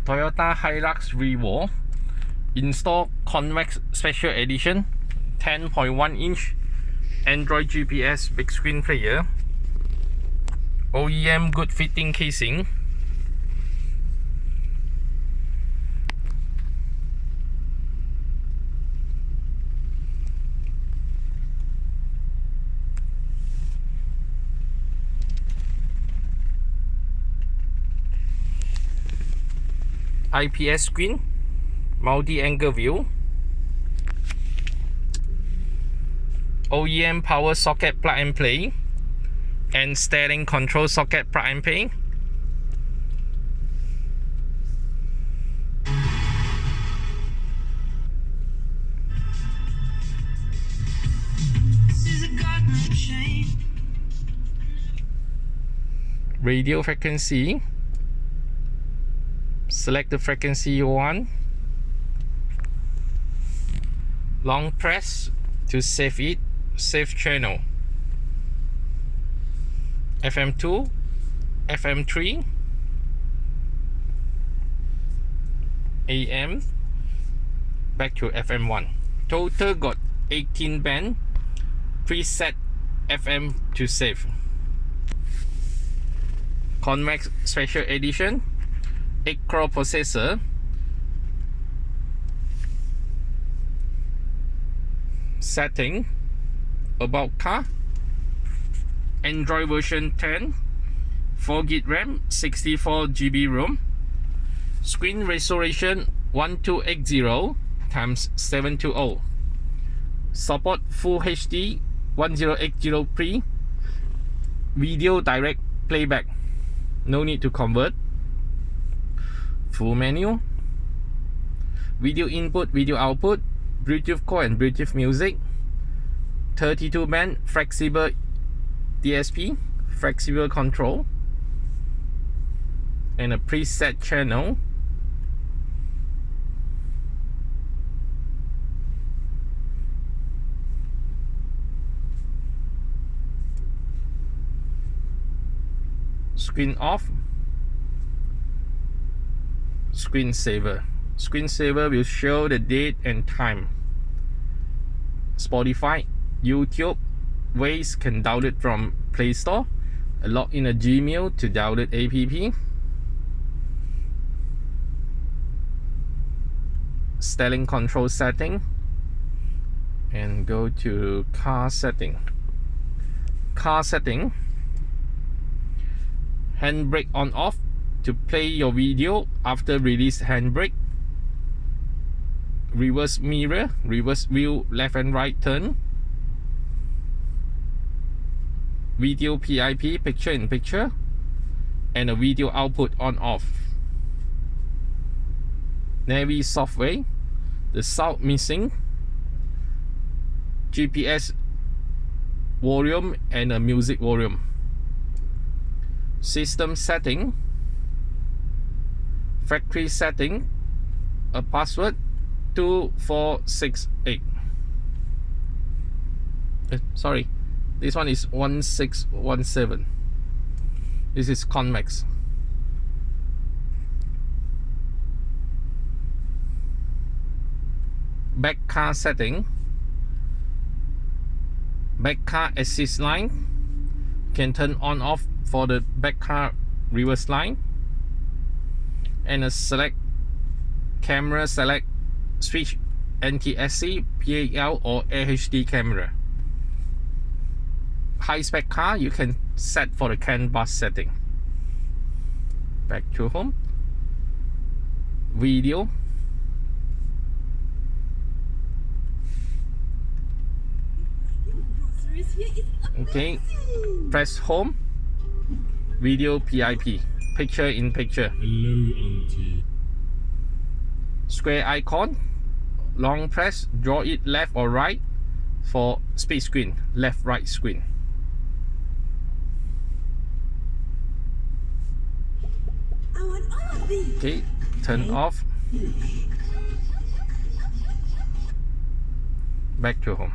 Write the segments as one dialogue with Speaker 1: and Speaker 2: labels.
Speaker 1: Toyota Hilux Revo. Install Convex Special Edition, 10.1 inch Android GPS big screen player, OEM good fitting casing, IPS screen, multi-angle view, OEM power socket plug and play, and steering control socket plug and play. Radio frequency, select the frequency you want. Long press to save it, save channel. FM2, FM3, AM, back to FM1. Total got 18 band, preset FM to save. Convex Special Edition, 8-core processor, setting, about car, Android version 10, 4GB RAM, 64GB ROM, screen resolution 1280 x 720, support Full HD 1080p, video direct playback, no need to convert, full menu, video input, video output, Bluetooth core and Bluetooth music, 32 band flexible DSP, flexible control, and a preset channel. Screen off, screensaver. Screensaver will show the date and time. Spotify, YouTube, Waze can download from Play Store. Log in a Gmail to download app. Steering control setting, and go to car setting. Car setting, handbrake on off to play your video after release handbrake. Reverse mirror, reverse view, left and right turn. Video PIP, picture in picture, and a video output on off. Navi software, the sound missing, GPS volume and a music volume. System setting, factory setting, a password 2468. Sorry, this one is 1617. This is Convex. Back car setting, back car assist line, can turn on off for the back car reverse line, and a select camera, select switch NTSC, PAL or AHD camera. High spec car, you can set for the CAN bus setting. Back to home, video, okay, press home, video PIP, picture in picture.
Speaker 2: Hello, Auntie.
Speaker 1: Square icon, long press, draw it left or right for split screen, left right screen. Okay, turn off. Back to home.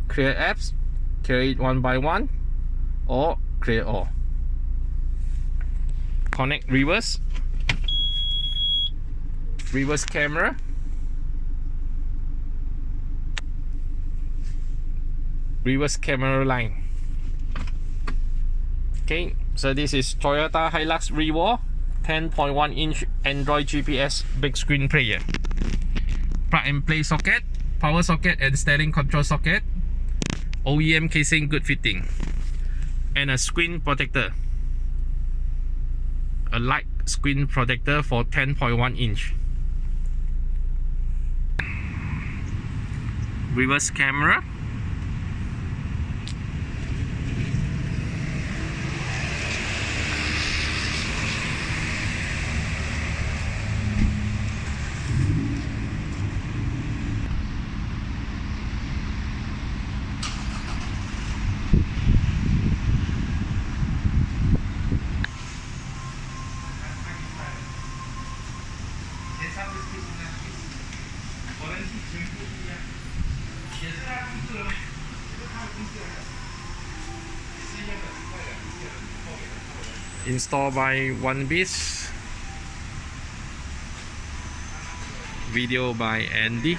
Speaker 1: Clear apps, clear it one by one or clear all. Connect reverse, reverse camera, reverse camera line. Okay, so this is Toyota Hilux Revo 10.1 inch Android GPS big screen player. Plug and play socket, power socket and steering control socket, OEM casing good fitting, and a screen protector, a light screen protector for 10.1 inch. Reverse camera, installed by One Piece, video by Andy.